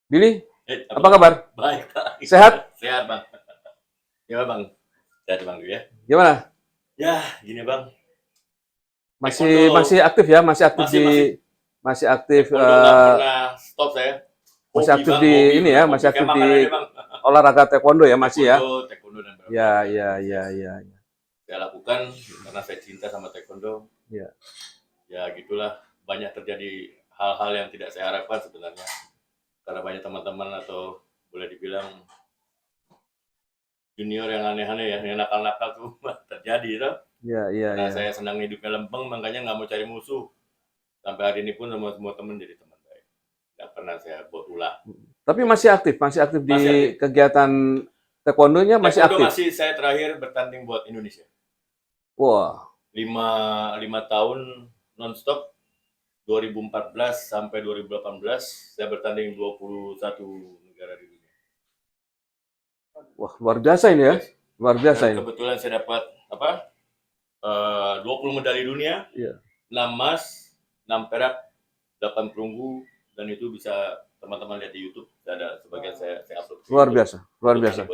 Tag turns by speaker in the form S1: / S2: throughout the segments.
S1: Billy,
S2: Apa
S1: apa kabar?
S2: kabar? Baik, Pak.
S1: Sehat?
S2: Sehat, Bang. Ya, Bang. Sehat, Bang, ya.
S1: Gimana?
S2: Ya, gini, Bang.
S1: Masih
S2: Taekwondo
S1: masih aktif ya? Masih aktif
S2: masih masih
S1: masih aktif
S2: taekwondo nggak pernah stop saya.
S1: masih
S2: Hobi,
S1: aktif
S2: Bang,
S1: di
S2: hobi,
S1: ini
S2: bener
S1: ya? Masih
S2: hobi.
S1: aktif
S2: Kayak makan aja,
S1: di
S2: Bang.
S1: olahraga taekwondo ya? Masih ya?
S2: Taekwondo dan beberapa
S1: Ya,
S2: olahraga
S1: ya,
S2: yang
S1: ya, ya, ya.
S2: saya lakukan karena saya cinta sama taekwondo.
S1: Ya.
S2: Ya, gitulah. Banyak terjadi hal-hal yang tidak saya harapkan sebenarnya. Karena banyak teman-teman atau boleh dibilang junior yang aneh-aneh ya, yang nakal-nakal tuh terjadi, tuh.
S1: Ya, ya,
S2: Karena
S1: ya.
S2: saya senang hidupnya lempeng, makanya nggak mau cari musuh. Sampai hari ini pun semua teman jadi teman baik. Nggak pernah saya buat ulah.
S1: Tapi masih aktif di
S2: Masih aktif.
S1: kegiatan taekwondonya masih
S2: Taekwondo
S1: aktif.
S2: masih saya terakhir bertanding buat Indonesia.
S1: Wah,
S2: 5 tahun nonstop. 2014 sampai 2018 saya bertanding 21 negara di dunia.
S1: wah luar biasa ini ya.
S2: Yes.
S1: Luar biasa
S2: Dan
S1: ini.
S2: kebetulan saya dapat 20 medali dunia,
S1: Iya.
S2: 6 emas, 6 perak, 8 perunggu, dan itu bisa teman-teman lihat di YouTube. Ada sebagian saya upload.
S1: Luar biasa, luar biasa,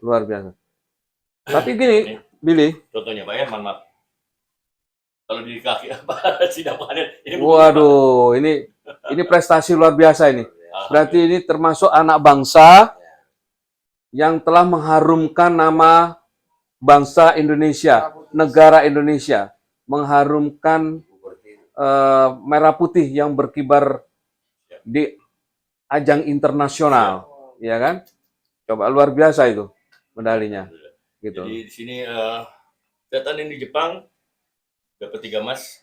S1: luar biasa. Tapi gini, Billy.
S2: Contohnya, Pak ya, maaf. Kalau di kaki apa tidak ada.
S1: Waduh, ini prestasi luar biasa ini. Berarti ini termasuk anak bangsa yang telah mengharumkan nama bangsa Indonesia, negara Indonesia, mengharumkan merah putih yang berkibar di ajang internasional, ya kan? Coba luar biasa itu medalinya. Gitu.
S2: Jadi di sini saya tanding di Jepang, dapat 3 emas,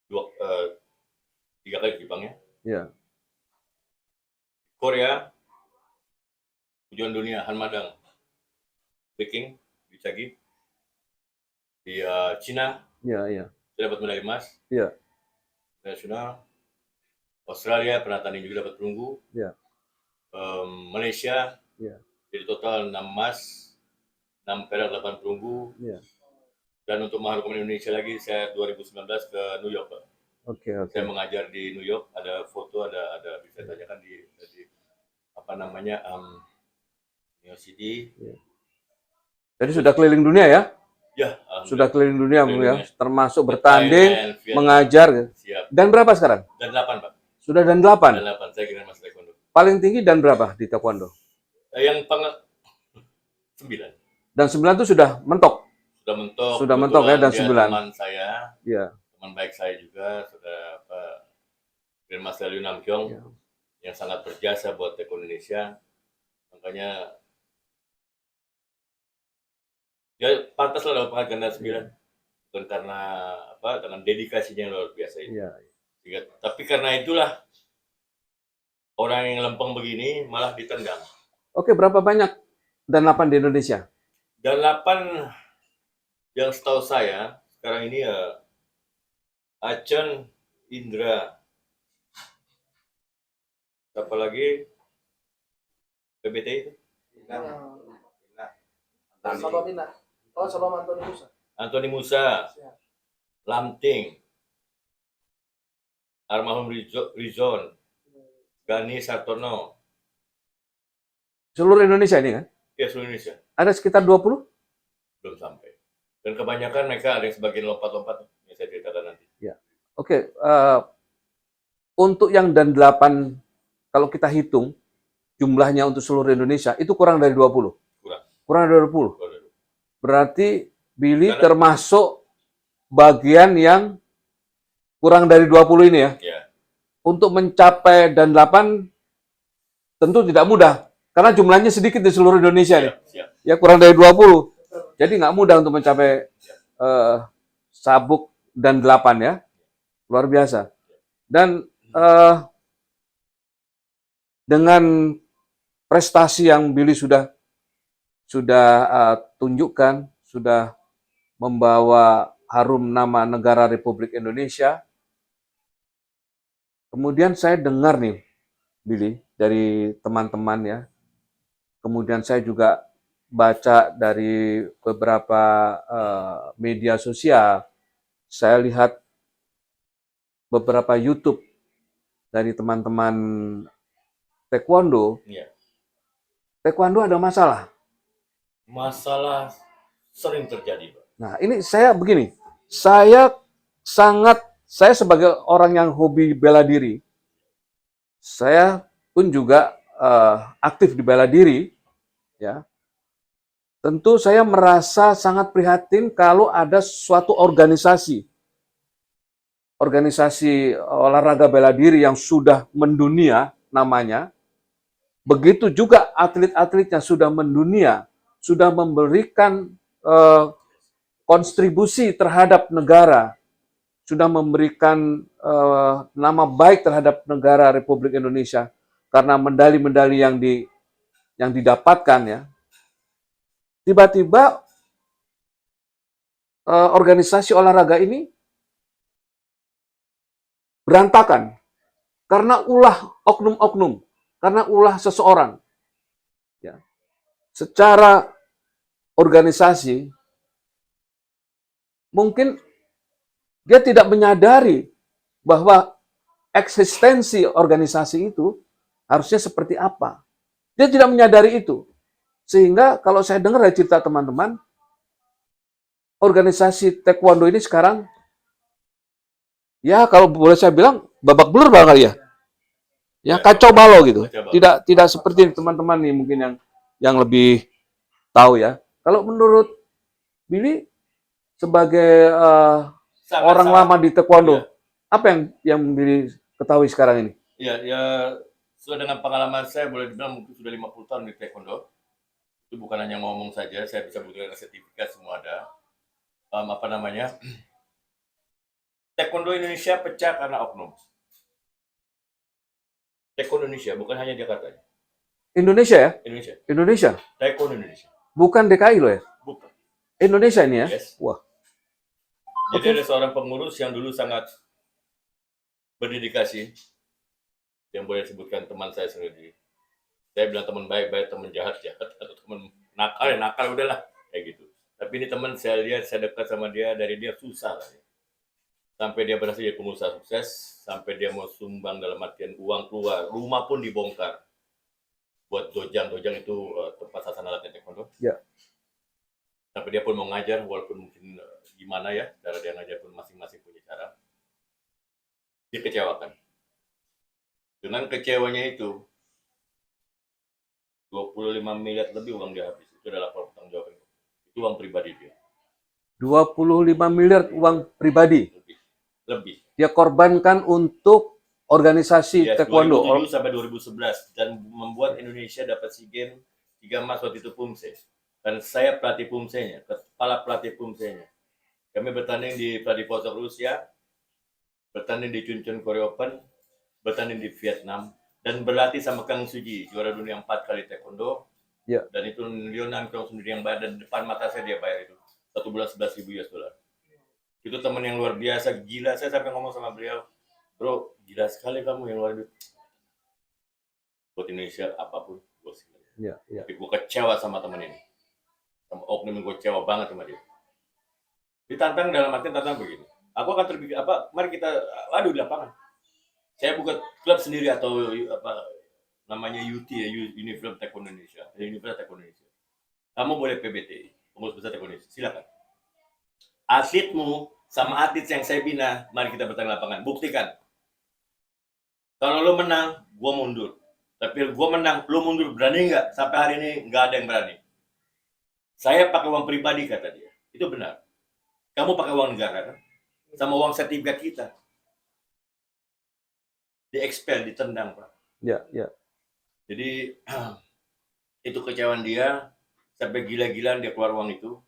S2: 3 kali di Jepang ya.
S1: Ya.
S2: Korea, kejuaraan dunia Hanmadang, Peking, di Cagi. Di Cina,
S1: ya,
S2: saya dapat medali emas.
S1: Ya.
S2: Nasional. Australia pernah tanding juga dapat perunggu.
S1: Ya.
S2: Malaysia,
S1: ya.
S2: Jadi total 6 emas, 6 perak, 8 perunggu.
S1: Ya.
S2: Dan untuk mengharumkan Indonesia lagi, saya 2019 ke New York, Pak.
S1: Oke.
S2: Saya mengajar di New York, ada foto, ada bisa tanyakan di apa namanya New York City.
S1: Ya. Jadi sudah keliling dunia ya?
S2: Ya,
S1: sudah keliling dunia, ya, termasuk bertanding, Thailand, mengajar.
S2: Siap.
S1: Dan berapa sekarang?
S2: Dan 8, Pak.
S1: Sudah dan 8?
S2: Dan 8, saya kira Mas Taekwondo.
S1: Paling tinggi dan berapa di Taekwondo?
S2: Yang 9.
S1: Dan 9 itu sudah mentok?
S2: Sudah mentok.
S1: Sudah mentok ya, dan 9.
S2: Teman saya,
S1: ya.
S2: Teman baik saya juga, sudah Grandmaster Liu Namkyong, ya, yang sangat berjasa buat Taekwondo Indonesia. Makanya ya pantas lah dapat penghargaan 9. Bukan karena dengan dedikasinya yang luar biasa ini.
S1: Ya.
S2: Tapi karena itulah orang yang lempeng begini malah ditendang.
S1: Oke, berapa banyak dan 8 di Indonesia?
S2: Dan 8 yang setahu saya sekarang ini ya Acen, Indra, apa lagi PBT itu? Antoni Musa, Lamting, Armahum Rizon, Gani Sartono.
S1: Seluruh Indonesia ini kan?
S2: Ya, seluruh Indonesia.
S1: Ada sekitar 20?
S2: Belum sampai. Dan kebanyakan mereka ada yang sebagian lompat-lompat, yang saya ceritakan nanti.
S1: Ya. Oke, untuk yang dan 8, kalau kita hitung jumlahnya untuk seluruh Indonesia, itu kurang dari 20? Kurang dari 20? Berarti Billy termasuk bagian yang kurang dari 20 ini ya?
S2: Ya.
S1: Untuk mencapai dan 8 tentu tidak mudah, karena jumlahnya sedikit di seluruh Indonesia nih. Ya, kurang dari 20. Jadi nggak mudah untuk mencapai sabuk dan 8 ya. Luar biasa. Dan dengan prestasi yang Billy sudah tunjukkan, sudah membawa harum nama negara Republik Indonesia. Kemudian saya dengar nih, Billy, dari teman-teman ya. Kemudian saya juga baca dari beberapa media sosial. Saya lihat beberapa YouTube dari teman-teman taekwondo,
S2: Iya.
S1: taekwondo ada masalah.
S2: Masalah sering terjadi, Pak.
S1: Nah, ini saya begini, saya sebagai orang yang hobi bela diri, saya pun juga aktif di bela diri, ya. Tentu saya merasa sangat prihatin kalau ada suatu organisasi olahraga bela diri yang sudah mendunia namanya, begitu juga atlet-atletnya sudah mendunia, sudah memberikan kontribusi terhadap negara, sudah memberikan nama baik terhadap negara Republik Indonesia karena medali-medali yang didapatkan, ya. Tiba-tiba organisasi olahraga ini berantakan karena ulah oknum-oknum, karena ulah seseorang. Ya. Secara organisasi, mungkin dia tidak menyadari bahwa eksistensi organisasi itu harusnya seperti apa. Dia tidak menyadari itu. Sehingga kalau saya dengar dari cerita teman-teman, organisasi taekwondo ini sekarang, ya kalau boleh saya bilang, babak belur barangkali ya. Ya, kacau balau gitu. Tidak seperti teman-teman nih mungkin yang lebih tahu ya. Kalau menurut Billy sebagai orang lama di taekwondo, apa yang Billy ketahui sekarang ini?
S2: Ya, sesuai dengan pengalaman saya, boleh dibilang mungkin sudah 50 tahun di taekwondo. Itu bukan hanya ngomong saja, saya bisa buktikan sertifikat semua ada. Taekwondo Indonesia pecah karena oknum. Taekwondo Indonesia, bukan hanya Jakarta.
S1: Indonesia ya?
S2: Indonesia. Taekwondo Indonesia.
S1: Bukan DKI loh ya?
S2: Bukan.
S1: Indonesia ini ya?
S2: Yes.
S1: Wah.
S2: Jadi ada seorang pengurus yang dulu sangat berdedikasi, yang boleh disebutkan teman saya sendiri. Saya bilang teman baik, teman jahat, atau teman nakal udahlah, kayak gitu. Tapi ini teman saya lihat, saya dekat sama dia, dari dia susah lah. Ya. Sampai dia berhasil jadi pengusaha sukses, sampai dia mau sumbang dalam artian uang keluar, rumah pun dibongkar. Buat dojang itu tempat sasana latihan taekwondo.
S1: Ya.
S2: Sampai dia pun mau ngajar, walaupun mungkin gimana ya, cara dia ngajar pun masing-masing punya cara. Dia kecewakan. Dengan kecewanya itu, 25 miliar lebih uang dia habis. Itu adalah pertanggungjawaban. Itu uang pribadi dia.
S1: 25 miliar uang pribadi?
S2: Lebih.
S1: Dia korbankan untuk organisasi taekwondo.
S2: 2007 sampai 2011. Dan membuat Indonesia dapat SEA Games 3 emas waktu itu Pumse. Dan saya pelatih Pumse-nya, kepala pelatih Pumse-nya. Kami bertanding di Vladivostok Rusia, bertanding di Chuncheon Korea Open, bertanding di Vietnam, dan berlatih sama Kang Suji, juara dunia 4 kali taekwondo.
S1: Ya.
S2: Dan itu Leo Namkyong sendiri yang bayar, dan depan mata saya dia bayar itu. 1 bulan 11.000 US dollar. Itu teman yang luar biasa, gila. Saya sampai ngomong sama beliau, bro, gila sekali kamu yang luar biasa. Buat Indonesia apapun, gue sih.
S1: Ya.
S2: Tapi gue kecewa sama teman ini. Sama oknum, gue kecewa banget sama dia. Ditantang dalam artian tantang begini. Aku akan terbikin mari kita adu di lapangan. Saya buka klub sendiri atau namanya UT ya, Universitas Taekwondo Indonesia. Universitas Taekwondo Indonesia. Kamu boleh PBT, pengurus besar Taekwondo Indonesia. Silakan. Atletmu sama atlet yang saya bina, mari kita bertanding lapangan. Buktikan. Kalau lo menang, gua mundur. Tapi gua menang, lo mundur. Berani nggak? Sampai hari ini nggak ada yang berani. Saya pakai uang pribadi, kata dia. Itu benar. Kamu pakai uang negara, kan? Sama uang sertifikat kita. Di-expel, ditendang, Pak.
S1: Ya.
S2: Jadi, itu kecewaan dia, sampai gila-gilaan dia keluar uang itu.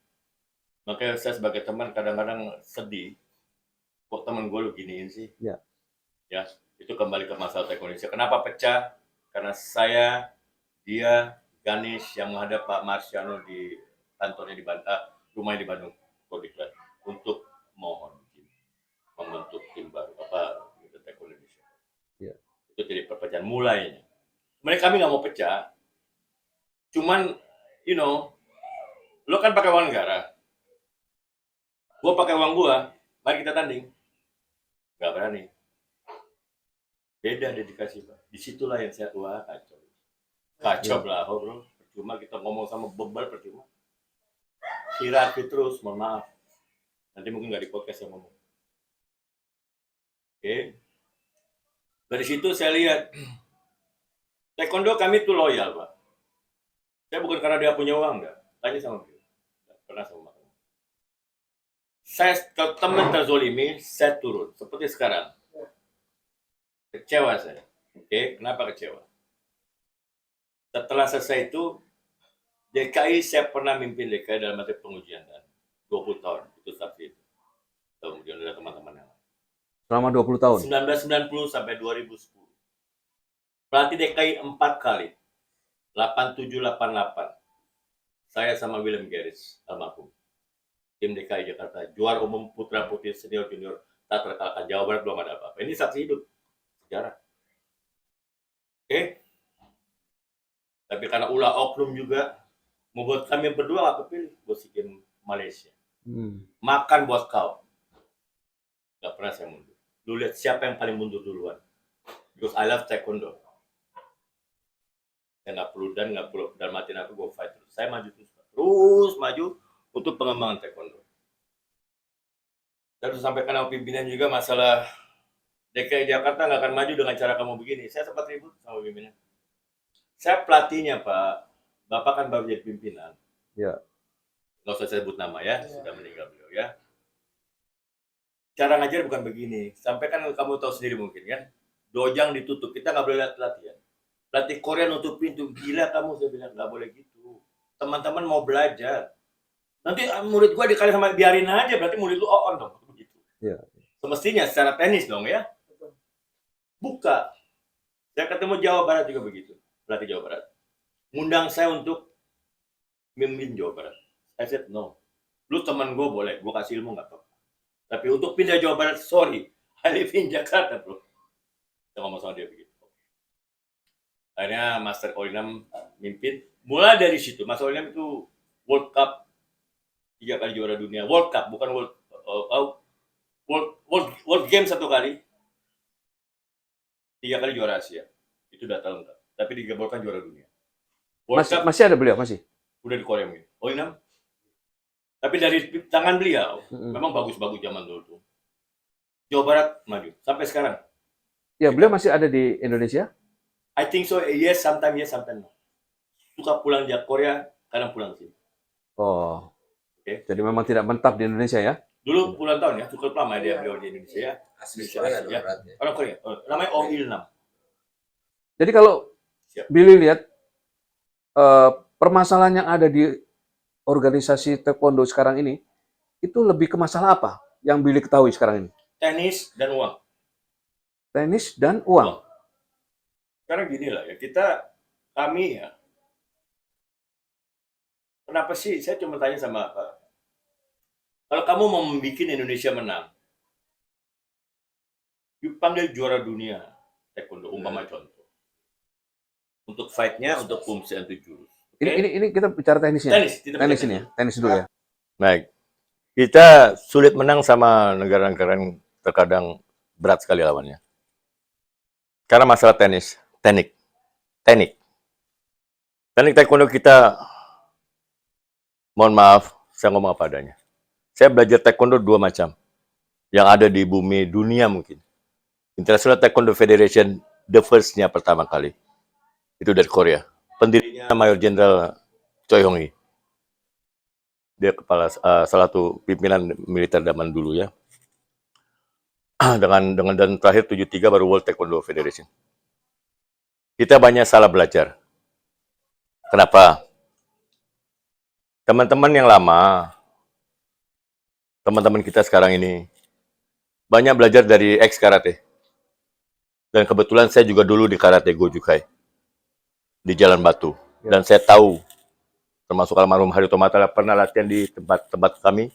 S2: Makanya saya sebagai teman kadang-kadang sedih. Kok teman gue lu giniin sih?
S1: Ya.
S2: Ya, itu kembali ke masalah taekwondo Indonesia. Kenapa pecah? Karena saya, dia, Ganesh yang menghadap Pak Marsiano di kantornya di Bandung, rumahnya di Bandung, untuk membentuk tim baru taekwondo Indonesia.
S1: Ya.
S2: Itu jadi perpecahan mulainya. Kami nggak mau pecah. Cuman, lo kan pakai uang negara. Gua pakai uang gua, mari kita tanding. Nggak berani. Beda dedikasi, Pak. Disitulah yang saya kacau. Kacau belah, bro. Percuma kita ngomong sama bebal, percuma. Hierarki terus, mohon maaf. Nanti mungkin nggak di podcast yang ngomong. Oke. Dari situ saya lihat, taekwondo kami tuh loyal, Pak. Saya bukan karena dia punya uang, enggak. Tanya sama dia. Nggak pernah sama makan. Saya, kalau teman terzolimi, saya turun. Seperti sekarang. Kecewa saya. Oke, kenapa kecewa? Setelah selesai itu, DKI saya pernah mimpin DKI dalam materi pengujian dan 20 tahun itu saksi itu. Kemudian ada teman-teman yang lain.
S1: Selama 20 tahun.
S2: 1990 sampai 2010. Pelatih DKI 4 kali. 8788. Saya sama William Garris almarhum. Tim DKI Jakarta, juara umum putra putri senior junior tak terkalahkan. Jawa Barat belum ada apa-apa. Ini saksi hidup sejarah. Oke. Tapi karena ulah oknum juga membuat kami berdua gak kepilih buat SEA Games Malaysia. Makan buat kau. Gak pernah saya mundur. Lu lihat siapa yang paling mundur duluan. Because I love taekwondo. Saya nggak perlu dan matiin aku, gue fight terus. Saya maju terus maju untuk pengembangan taekwondo. Dan sampaikan sama pimpinan juga masalah DKI Jakarta nggak akan maju dengan cara kamu begini. Saya sempat ribut sama pimpinan. Saya pelatihnya, Pak. Bapak kan baru jadi pimpinan.
S1: Ya.
S2: Nggak usah saya sebut nama ya, sudah meninggal beliau ya. Cara ngajar bukan begini. Sampai kan kamu tahu sendiri mungkin kan. Dojang ditutup, kita nggak boleh lihat latihan. Pelatih Korea nutup pintu, gila kamu, saya bilang nggak boleh gitu. Teman-teman mau belajar. Nanti murid gua dikali sama biarin aja, berarti murid lu on dong. Begitu.
S1: Ya.
S2: Semestinya secara teknis dong ya. Buka. Saya ketemu Jawa Barat juga begitu. Pelatih Jawa Barat. Ngundang saya untuk memimpin Jawa Barat. I said no. Lu teman gue boleh, gue kasih ilmu nggak apa-apa. Tapi untuk pindah Jawa Barat, sorry. I live in Jakarta, bro. Saya ngomong sama dia begitu. Akhirnya Master Olinam mimpin. Mulai dari situ, Master Olinam itu World Cup 3 kali juara dunia. World Cup, bukan World Games 1 kali. 3 kali juara Asia. Itu data lengkap. Tapi digabungkan juara dunia.
S1: Masih ada beliau, masih?
S2: Udah di Korea mungkin. Olinam. Tapi dari tangan beliau, memang bagus-bagus zaman dulu tuh. Jawa Barat maju. Sampai sekarang.
S1: Ya, beliau masih ada di Indonesia?
S2: I think so, yes, sometimes no. Suka pulang dari Korea, kadang pulang sini.
S1: Oh.
S2: Oke.
S1: Jadi memang tidak menetap di Indonesia ya?
S2: Dulu puluhan tahun ya, cukup lama dia beliau di Indonesia ya.
S3: Asli Korea
S2: ya.
S3: ya.
S2: Orang Korea. Namanya Oh Il-nam.
S1: Jadi kalau
S2: Siap.
S1: Billy lihat permasalahan yang ada di organisasi taekwondo sekarang ini, itu lebih ke masalah apa yang Billy ketahui sekarang ini?
S2: Tenis dan uang.
S1: Tenis dan uang.
S2: Karena gini lah ya, kami ya, kenapa sih, saya cuma tanya sama Pak, kalau kamu mau membuat Indonesia menang, dipanggil juara dunia taekwondo, umpama contoh. Untuk fight-nya, untuk kumsian 7 jurus. Okay?
S1: Ini kita bicara teknisnya. Tenis ini ya, tenis dulu ya.
S2: Baik. Kita sulit menang sama negara-negara yang terkadang berat sekali lawannya. Karena masalah teknik taekwondo kita, mohon maaf, saya ngomong apa adanya. Saya belajar taekwondo 2 macam. Yang ada di bumi dunia mungkin. International Taekwondo Federation, the first-nya pertama kali. Itu dari Korea. Pendirinya Mayor Jenderal Choi Hong-hee. Dia kepala salah satu pimpinan militer zaman dulu ya. Dan terakhir 73 baru World Taekwondo Federation. Kita banyak salah belajar. Kenapa? Teman-teman yang lama, teman-teman kita sekarang ini, banyak belajar dari ex-karate. Dan kebetulan saya juga dulu di Karate Gojukai. Di Jalan Batu. Dan saya tahu, termasuk almarhum Harito Matala, pernah latihan di tempat kami.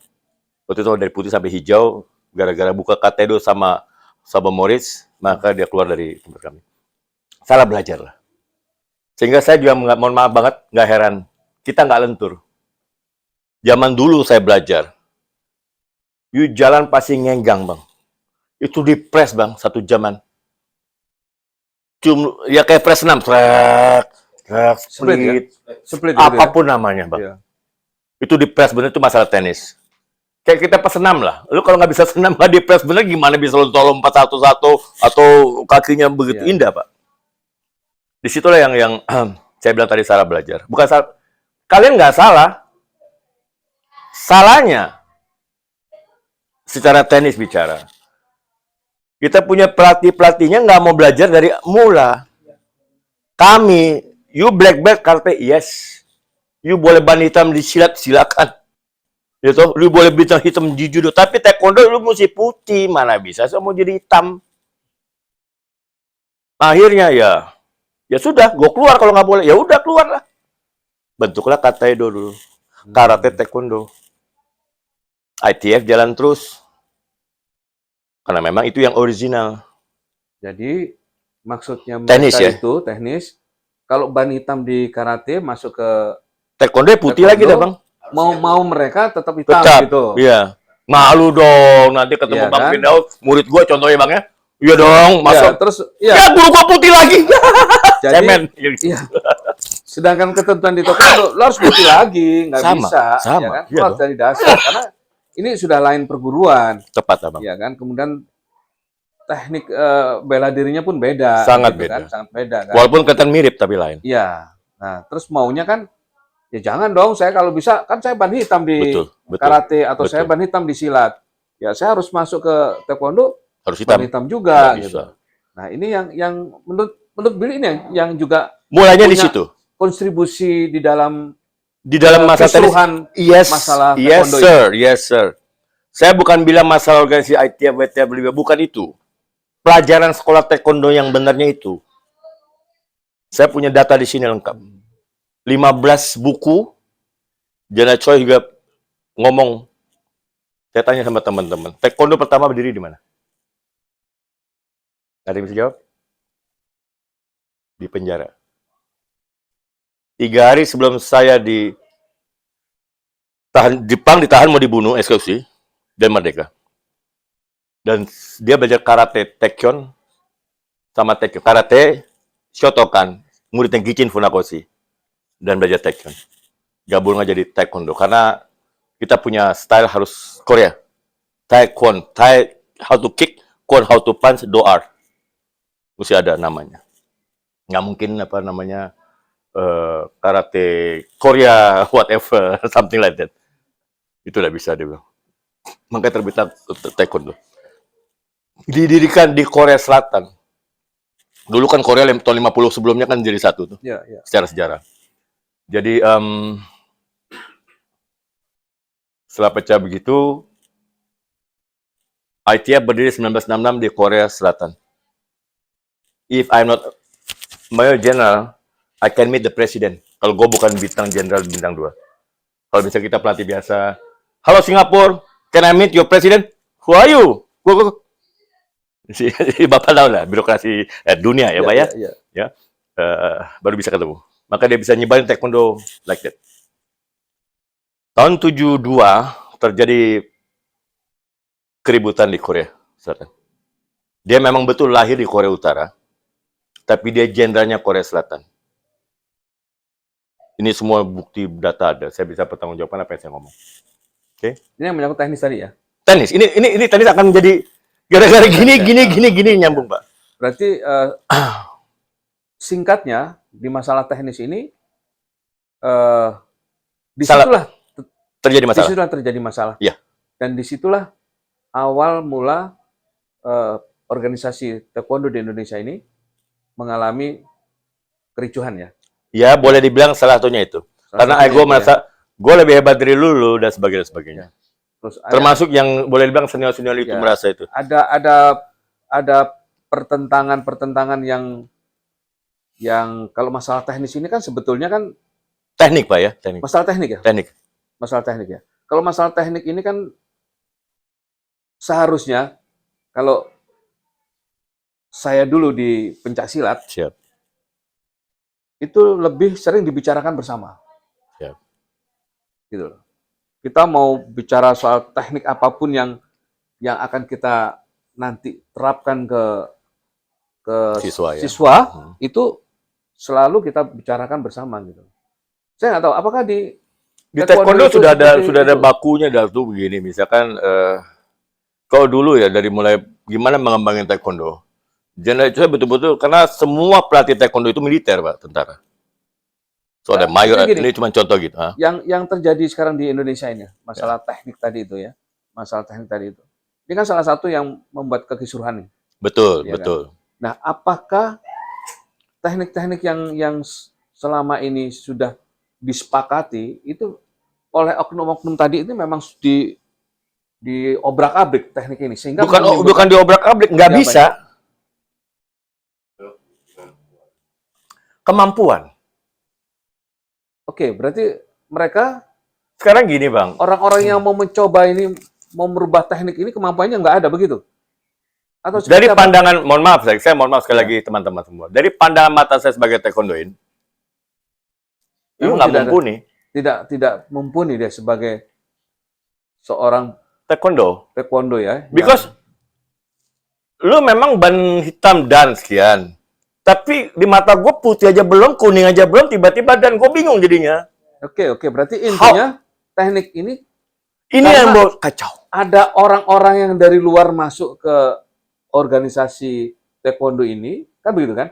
S2: Waktu itu dari putih sampai hijau, gara-gara buka katedo sama Sabah Moritz, maka dia keluar dari tempat kami. Salah belajar lah. Sehingga saya juga mohon maaf banget, nggak heran. Kita nggak lentur. Zaman dulu saya belajar. You jalan pasti ngenggang, Bang. Itu di press, Bang, 1 jaman. Ya kayak press 6.
S1: Split ya?
S3: split,
S1: Split gitu ya?
S3: apapun namanya, Bang.
S1: Iya.
S3: Itu di press bener itu masalah tenis. Kayak kita pesenam lah. Lu kalau nggak bisa senam nggak di press bener gimana bisa lompat satu-satu atau kakinya begitu
S1: Iya.
S3: indah, Pak. Disitulah yang saya bilang tadi salah belajar. Bukan salah. Kalian nggak salah. Salahnya secara tenis bicara. Kita punya pelatihnya nggak mau belajar dari mula. Kami, you black belt karate, yes. You boleh ban hitam di silat, silakan. Gitu, lu boleh bintang hitam di judo, tapi taekwondo lu mesti putih, mana bisa saya mau jadi hitam. Akhirnya ya sudah, gue keluar kalau nggak boleh, ya udah keluar lah. Bentuklah Kataido dulu, karate taekwondo. ITF jalan terus, karena memang itu yang original.
S1: Jadi maksudnya
S3: Tenis
S1: mereka
S3: ya?
S1: itu teknis. Kalau ban hitam di karate masuk ke
S3: Taekwondo putih lagi dah, Bang.
S1: mau mereka tetap hitam
S3: Tetap,
S1: gitu.
S3: iya. Malu dong, nanti ketemu
S1: Iya,
S3: Bang
S1: kan?
S3: Firdaus, murid gua contohnya Bang ya. Iya dong,
S1: Ya,
S3: masuk.
S1: terus
S3: Ya,
S1: ya.
S3: guru gua putih lagi.
S1: Jadi
S3: Cemen.
S1: iya. Sedangkan ketentuan di taekwondo lo harus putih lagi, nggak
S3: Sama,
S1: bisa,
S3: sama.
S1: ya kan?
S3: Iya
S1: Lo harus
S3: dong.
S1: dari dasar karena ini sudah lain perguruan,
S3: Tepat, Bang.
S1: ya kan? Kemudian teknik bela dirinya pun beda,
S3: Sangat
S1: gitu
S3: beda.
S1: kan? Sangat beda kan?
S3: Walaupun kelihatan mirip tapi lain.
S1: Iya. Nah, terus maunya kan, ya jangan dong. Saya kalau bisa kan saya ban hitam di
S3: Betul, betul.
S1: karate atau saya
S3: betul.
S1: ban hitam di silat. Ya saya harus masuk ke taekwondo
S3: Harus
S1: ban
S3: hitam.
S1: hitam juga,
S3: Nggak
S1: gitu.
S3: bisa.
S1: Nah ini yang menurut Billy ini yang juga
S3: Mulainya di
S1: punya
S3: situ.
S1: kontribusi di dalam
S3: Di dalam masalah tenis.
S1: keseluruhan
S3: Yes,
S1: masalah
S3: yes
S1: taekwondo
S3: sir, yes sir. Saya bukan bilang masalah organisasi ITF, WTF, bukan itu. Pelajaran sekolah taekwondo yang benarnya itu. Saya punya data di sini lengkap. 15 buku. Jana Choi juga ngomong. Saya tanya sama teman-teman. Taekwondo pertama berdiri di mana? Ada yang bisa jawab? Di penjara. 3 hari sebelum saya Jepang ditahan mau dibunuh, eksekusi, dan merdeka. Dan dia belajar karate Taekyon sama Taekyon. Karate Shotokan, muridnya Gichin Funakoshi, dan belajar Taekyon. Gabung aja jadi Taekwondo karena kita punya style harus Korea. Taekwon, how to kick, Kwon how to punch, doar. Mesti ada namanya. Nggak mungkin apa namanya karate Korea whatever something like that. Itu udah bisa dia bilang. Makanya terbitlah Taekwondo. Didirikan di Korea Selatan. Dulu kan Korea tahun 50 sebelumnya kan jadi satu tuh.
S1: Ya, ya.
S3: Secara sejarah. Jadi setelah pecah begitu, ITF berdiri 1966 di Korea Selatan. If I'm not Major General, I can meet the President. Kalau gue bukan bintang General bintang 2. Kalau bisa kita pelatih biasa. Halo Singapura, can I meet your President? Who are you? Go. Bapak tahu lah, birokrasi dunia ya, Pak ya. Ya. Baru bisa ketemu. Maka dia bisa nyebarin taekwondo like that. Tahun 72 terjadi keributan di Korea Selatan. Dia memang betul lahir di Korea Utara, tapi dia jenderalnya Korea Selatan. Ini semua bukti data ada. Saya bisa pertanggungjawabkan apa yang saya ngomong. Oke?
S1: Ini yang menyangkut teknis tadi ya.
S3: Tenis. Ini tenis akan jadi gara-gara gini nyambung, Pak.
S1: Berarti singkatnya di masalah teknis ini disitulah
S3: Terjadi masalah.
S1: disitulah terjadi masalah.
S3: Iya.
S1: Dan disitulah awal mula organisasi taekwondo di Indonesia ini mengalami kericuhan ya.
S3: Ya, boleh dibilang salah satunya itu. Karena ego merasa gue lebih hebat dari lu dan sebagainya.
S1: Terus
S3: termasuk yang boleh dibilang senior-senior itu merasa itu.
S1: Ada pertentangan yang kalau masalah teknis ini kan sebetulnya kan
S3: teknik, Pak ya, teknik.
S1: Masalah teknik ya?
S3: Teknik.
S1: Masalah teknik ya. Kalau masalah teknik ini kan seharusnya kalau saya dulu di pencaksilat,
S3: siap,
S1: itu lebih sering dibicarakan bersama.
S3: Siap.
S1: Gitu loh. Kita mau bicara soal teknik apapun yang akan kita nanti terapkan ke
S3: siswa ya.
S1: itu selalu kita bicarakan bersama gitu. Saya nggak tahu apakah di
S3: taekwondo
S1: itu
S3: sudah ada
S1: seperti itu?
S3: bakunya tuh begini. Misalkan kalau dulu ya dari mulai gimana mengembangin taekwondo. Generasi saya betul-betul karena semua pelatih taekwondo itu militer, Pak, tentara. So ada
S1: Nah,
S3: mayor,
S1: maksudnya gini,
S3: ini cuma contoh gitu. Ha?
S1: yang terjadi sekarang di Indonesia ini, masalah teknik tadi itu ya, masalah teknik tadi itu. Ini kan salah satu yang membuat kekisruhan nih.
S3: Betul,
S1: Iya kan?
S3: betul.
S1: Nah, apakah teknik-teknik yang selama ini sudah disepakati itu oleh oknum-oknum tadi itu memang di obrak-abrik teknik ini sehingga
S3: Bukan diobrak-abrik, nggak
S1: Siapa
S3: bisa. Kemampuan.
S1: Oke, berarti mereka
S3: Sekarang gini, Bang.
S1: orang-orang yang mau mencoba ini mau merubah teknik ini kemampuannya nggak ada begitu? Atau seperti
S3: Dari
S1: apa?
S3: pandangan, mohon maaf, saya mohon maaf sekali lagi teman-teman semua. Dari pandangan mata saya sebagai taekwondoin, lu
S1: Memang
S3: nggak
S1: tidak ada.
S3: mumpuni
S1: tidak mumpuni dia sebagai seorang
S3: taekwondo.
S1: taekwondo ya.
S3: Because lu memang ban hitam dan sekian. Tapi di mata gue putih aja belum, kuning aja belum, tiba-tiba dan gue bingung jadinya.
S1: Oke, berarti intinya teknik ini
S3: Ini
S1: Karena-
S3: yang mau kacau.
S1: ada orang-orang yang dari luar masuk ke organisasi taekwondo ini, kan begitu kan?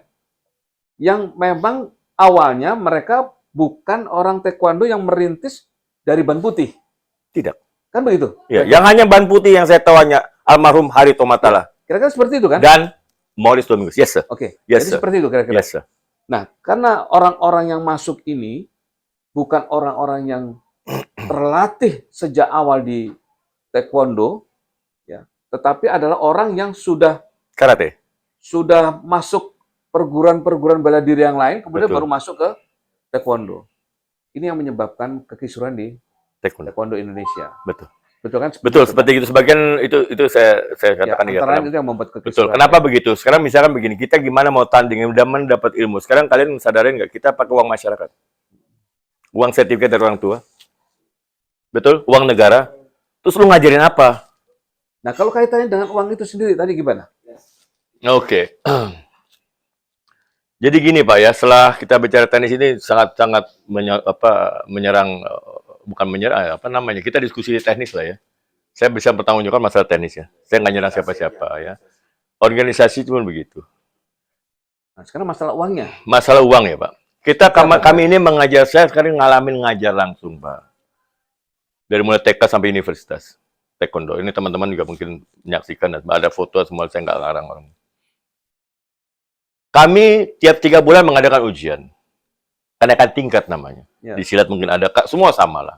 S1: Yang memang awalnya mereka bukan orang taekwondo yang merintis dari ban putih.
S3: Tidak.
S1: Kan begitu?
S3: Ya, yang hanya ban putih yang saya tahu hanya almarhum Harito Matala
S1: Kira-kira seperti itu kan?
S3: dan Maurice Dominguez. Yes, sir.
S1: Oke,
S3: Yes,
S1: jadi
S3: sir.
S1: seperti itu kira-kira.
S3: Yes, sir.
S1: Nah, karena orang-orang yang masuk ini bukan orang-orang yang terlatih sejak awal di taekwondo, ya, tetapi adalah orang yang sudah
S3: Karate.
S1: masuk perguruan-perguruan bela diri yang lain, kemudian
S3: Betul.
S1: baru masuk ke taekwondo. Ini yang menyebabkan kekisruhan di
S3: Taekwondo.
S1: taekwondo Indonesia.
S3: Betul.
S1: Betul kan?
S3: Betul, seperti itu. Sebagian itu saya
S1: Ya,
S3: katakan ya.
S1: antara itu yang membuat
S3: Betul.
S1: kekisruhan.
S3: Kenapa begitu? Sekarang misalkan begini, kita gimana mau tanding, udah mendapat ilmu. Sekarang kalian sadarin nggak? Kita pakai uang masyarakat. Uang sertifikat dari orang tua. Betul? Uang negara. Terus lu ngajarin apa?
S1: Nah, kalau kaitannya dengan uang itu sendiri tadi gimana?
S3: Oke. Jadi gini Pak ya, setelah kita bicara tenis ini sangat-sangat menyerang, bukan menyerang, apa namanya, kita diskusi teknis lah ya. Saya bisa bertanggungjawab masalah tenis ya. Saya nggak nyerang siapa-siapa ya. Organisasi cuma begitu.
S1: Nah, sekarang masalah uangnya.
S3: Masalah uang ya Pak. Kami ini mengajar, saya sekarang ngalamin ngajar langsung Pak. Dari mulai TK sampai universitas. Taekwondo. Ini teman-teman juga mungkin menyaksikan, dan ada foto semua, saya nggak larang orang. Kami tiap 3 bulan mengadakan ujian. Kenaikan tingkat namanya.
S1: Ya.
S3: Di silat mungkin ada, semua sama lah.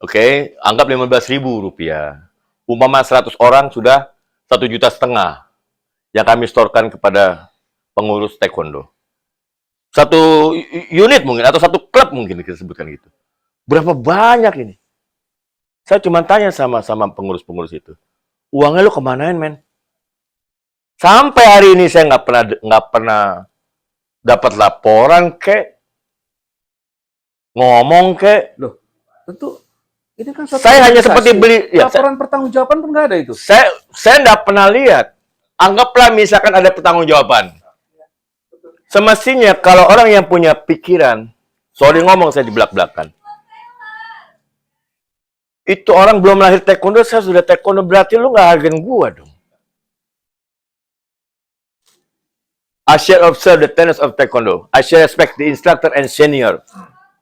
S3: Oke, anggap 15.000 rupiah. Umpama 100 orang sudah 1,5 juta yang kami setorkan kepada pengurus taekwondo. Satu unit mungkin, atau satu klub mungkin kita sebutkan gitu. Berapa banyak ini? Saya cuma tanya sama pengurus-pengurus itu. Uangnya lu kemanain, men? Sampai hari ini saya nggak pernah dapat laporan ngomong
S1: Loh, tentu ini kan suatu
S3: Saya hanya
S1: organisasi.
S3: seperti beli, ya,
S1: laporan pertanggungjawaban pun nggak ada itu.
S3: saya nggak pernah lihat. Anggaplah misalkan ada pertanggungjawaban. Semestinya kalau orang yang punya pikiran, sorry ngomong saya di belak-belakan. Itu orang belum lahir taekwondo, saya sudah taekwondo, berarti lu nggak hargain gua dong. I shall observe the tenets of taekwondo. I shall respect the instructor and senior.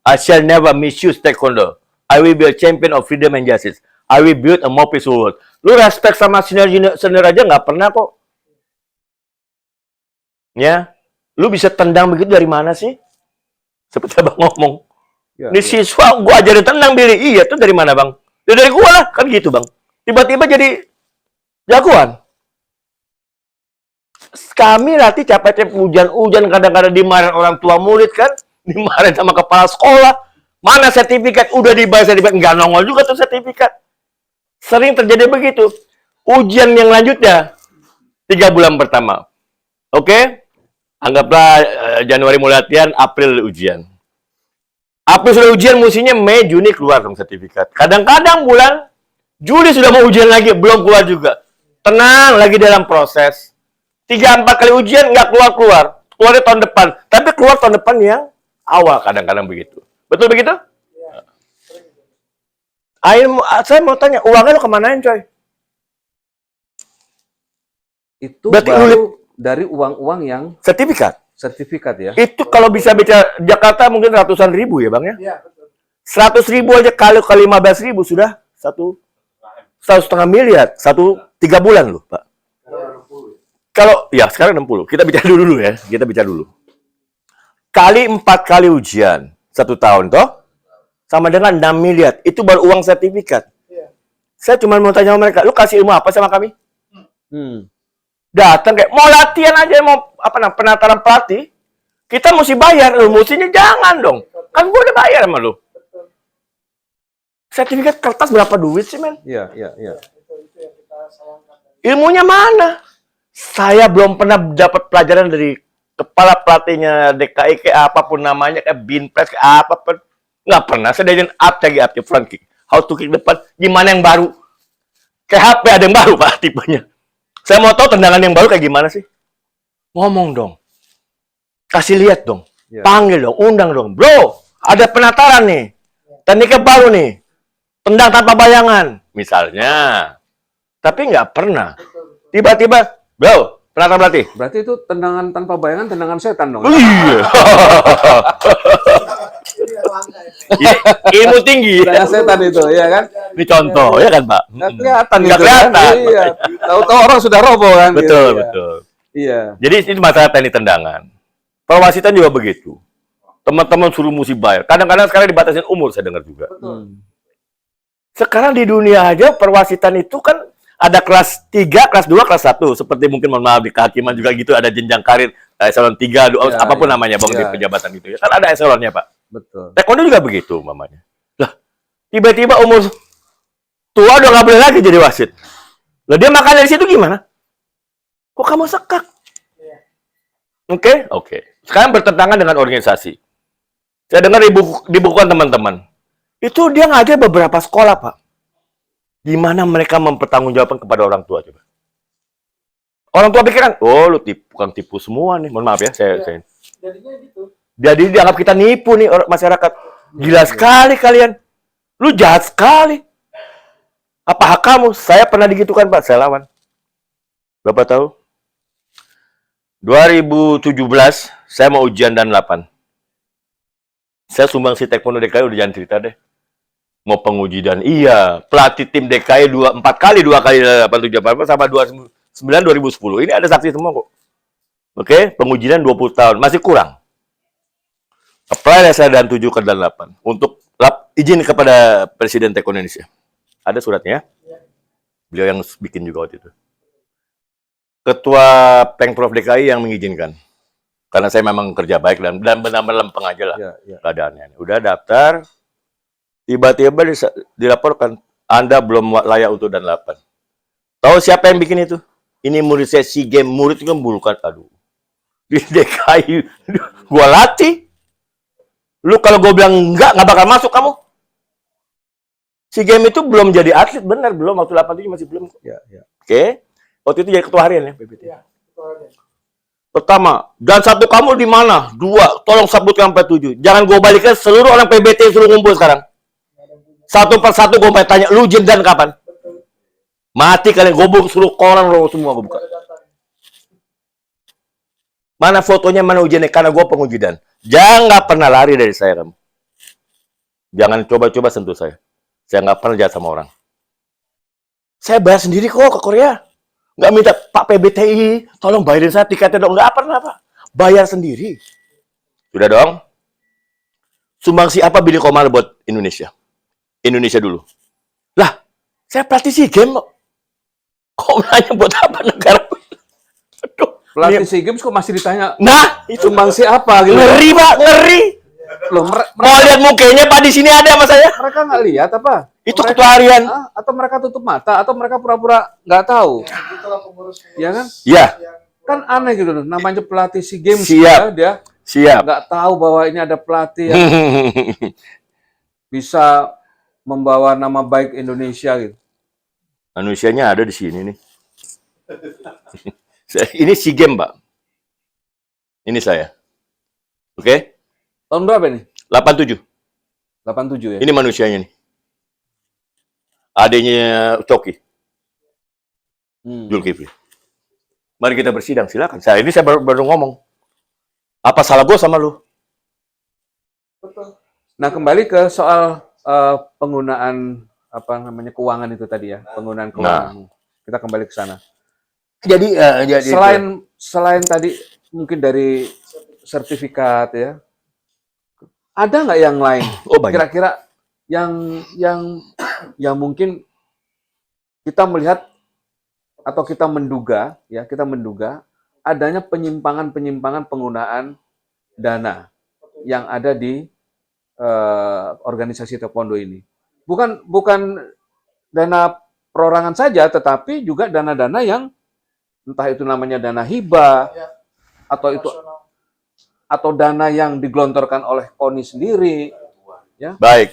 S3: I shall never misuse taekwondo. I will be a champion of freedom and justice. I will build a more peaceful world. Lu respect sama senior aja nggak pernah kok. Ya, lu bisa tendang begitu dari mana sih? Seperti abang ngomong.
S1: Ya,
S3: Ini siswa gua ajarin tendang Billy. Iya, tuh dari mana bang? Ya, dari gua lah, kan gitu bang. Tiba-tiba jadi jagoan. Kami latih capek-capek hujan-hujan, kadang-kadang dimarahin orang tua murid kan, dimarahin sama kepala sekolah. Mana sertifikat? Udah dibayar sertifikat, nggak nongol juga tuh sertifikat. Sering terjadi begitu. Ujian yang lanjutnya 3 bulan pertama. Oke? Anggaplah Januari mulai latihan, April ujian. April sudah ujian, musinya Mei, Juni keluar dong sertifikat. Kadang-kadang bulan Juli sudah mau ujian lagi, belum keluar juga. Tenang, lagi dalam proses. 3-4 kali ujian nggak keluar-keluar. Keluarnya tahun depan. Tapi keluar tahun depan yang awal, kadang-kadang begitu. Betul begitu? Saya mau tanya, uangnya lo kemanain, coy?
S1: Itu
S3: Berarti
S1: baru dari uang-uang yang
S3: sertifikat
S1: ya.
S3: itu kalau bisa bicara Jakarta mungkin ratusan ribu ya, Bang ya?
S4: Iya, betul.
S3: 100.000 aja kali 15.000 sudah 1,5 miliar 3 bulan loh, Pak. Kalau ya sekarang 60. Kita bicara dulu ya. Kita bicara dulu. Kali 4 kali ujian 1 tahun toh sama dengan 6 miliar. Itu baru uang sertifikat.
S4: Iya.
S3: Saya cuma mau tanya sama mereka, lu kasih ilmu apa sama kami? Datang kayak mau latihan aja, mau penataran pelatih. Kita mesti bayar, lu mestinya jangan dong. Kan gue udah bayar sama lu. Sertifikat kertas berapa duit sih, men?
S1: Iya.
S4: Itu yang kita sayangkan.
S3: Ilmunya mana? Saya belum pernah dapat pelajaran dari kepala pelatihnya DKI kayak apapun namanya, kayak Binpres, kayak apapun. Nggak pernah. Saya diajarin up front kick. How to kick depan. Gimana yang baru? Kayak HP ada yang baru, Pak, tipenya. Saya mau tahu tendangan yang baru kayak gimana sih? Ngomong dong. Kasih lihat dong.
S1: Ya.
S3: Panggil dong. Undang dong. Bro, ada penataran nih. Tekniknya baru nih. Tendang tanpa bayangan. Misalnya. Tapi nggak pernah. Tiba-tiba, bro, penataran pelatih.
S1: Berarti itu tendangan tanpa bayangan, tendangan setan dong.
S3: Iya.
S4: Ini yang langka ya.
S3: Ilmu tinggi.
S1: Tendangan setan itu, ya kan?
S3: Ini contoh, ya kan, Pak?
S1: Nggak kelihatan
S3: Nggak
S1: itu,
S3: kelihatan.
S1: Kan? Iya. Tahu-tahu orang sudah roboh kan.
S3: Betul,
S1: gitu, ya.
S3: betul.
S1: Iya.
S3: Jadi ini masalah teknik tendangan. Perwasitan juga begitu. Teman-teman suruh mesti bayar. Kadang-kadang sekarang dibatasin umur, saya dengar juga. Sekarang di dunia aja perwasitan itu kan ada kelas 3, kelas 2, kelas 1. Seperti mungkin mohon maaf di kehakiman juga gitu ada jenjang karir eselon 3,
S1: Ya,
S3: apapun
S1: ya.
S3: namanya Bang di
S1: Ya.
S3: pejabatan itu ya. Kan ada eselonnya, Pak.
S1: Betul.
S3: Taekwondo juga begitu mamanya. Lah, tiba-tiba umur tua udah nggak boleh lagi jadi wasit. Lah dia makan dari situ gimana? Kok kamu sekak? Oke. Sekarang bertentangan dengan organisasi. Saya dengar di bukuan teman-teman. Itu dia ngajar beberapa sekolah, Pak. Gimana mereka mempertanggungjawabkan kepada orang tua, coba. Orang tua pikiran, oh lu bukan tipu semua nih. Mohon maaf ya, saya.
S4: Jadinya gitu.
S3: Jadi dianggap kita nipu nih masyarakat. Gila sekali kalian. Lu jahat sekali. Apa hak kamu? Saya pernah digitukan, Pak. Saya lawan. Bapak tahu? 2017, saya mau ujian dan 8. Saya sumbang si Taekwondo DKI udah jangan cerita deh. Mau penguji dan iya. Pelatih tim DKI 4 kali, 2 kali 8, 7, 8, sama 29, 2010. Ini ada saksi semua kok. Oke, pengujian 20 tahun. Masih kurang. Apply saya dan 7 ke dan 8 untuk izin kepada Presiden Taekwondo Indonesia. Ada suratnya. Beliau yang bikin juga waktu itu. Ketua Pengprov DKI yang mengizinkan. Karena saya memang kerja baik dan benar-benar lempeng aja lah keadaannya. Udah daftar, tiba-tiba dilaporkan Anda belum layak untuk dan 8. Tahu siapa yang bikin itu? Ini murid saya SEA Games, murid itu kan bukan, aduh. Di DKI, gua latih. Lu kalau gue bilang enggak bakal masuk kamu. Si game itu belum jadi atlet, benar belum waktu 87 masih belum. Oke. Waktu itu jadi ketua harian ya PBT.
S4: Iya, betul aja.
S3: Pertama, dan 1 kamu di mana? 2, tolong sebutkan sampai 7. Jangan gue balikan seluruh orang PBT suruh ngumpul sekarang. Satu persatu gue pengen tanya, lu jendan kapan? Mati kalian, gue suruh koran lo semua gue buka. Mana fotonya, mana ujiannya? Karena gue penguji dan. Jangan pernah lari dari saya, kamu. Jangan coba-coba sentuh saya. Saya nggak pernah jahat sama orang. Saya bayar sendiri kok ke Korea. Nggak minta, Pak PBTI, tolong bayarin saya tiketnya dong. Nggak pernah, Pak. Bayar sendiri. Sudah dong? Sumbangsi apa Billy Komal buat Indonesia? Indonesia dulu. Lah, saya pelatih SEA Games kok. Kok nanya buat apa negara? Aduh.
S1: Pelatih SEA Games kok masih ditanya
S3: Nah, itu
S1: sumbangsi apa gitu.
S3: ngeri, Pak, ngeri.
S1: Loh,
S3: Mau lihat mukanya, Pak, di sini ada sama saya.
S1: mereka nggak lihat apa?
S3: Itu
S1: Mereka-
S3: ketua harian.
S1: Atau mereka tutup mata atau mereka pura-pura nggak tahu.
S4: Itulah pengurus-pengurus
S1: Ya kan?
S3: Ya,
S4: yang
S1: Kan aneh gitu loh. Namanya pelatih SEA Games
S3: Siap.
S1: ya, dia
S3: siap.
S1: nggak tahu bahwa ini ada pelatih yang bisa membawa nama baik Indonesia gitu.
S3: Manusianya ada di sini nih. Ini SEA Games, Pak. Ini saya. Oke?
S1: Tahun berapa ini?
S3: 87.
S1: 87 ya.
S3: Ini manusianya nih. Adanya Coki,
S1: Hmm.
S3: Zulkifli. Mari kita bersidang, silakan. Saya baru ngomong. Apa salah gue sama lu?
S4: Betul.
S1: Nah, kembali ke soal penggunaan apa namanya keuangan itu tadi ya, penggunaan keuangan. Kita kembali ke sana.
S3: Jadi
S1: Selain tadi mungkin dari sertifikat ya, ada nggak yang lain?
S3: oh banyak.
S1: Kira-kira yang mungkin kita melihat atau kita menduga adanya penyimpangan penggunaan dana yang ada di organisasi taekwondo ini. Bukan dana perorangan saja, tetapi juga dana-dana yang entah itu namanya dana hibah
S4: Ya.
S1: atau dana yang digelontorkan oleh KONI sendiri. Ya.
S3: Baik.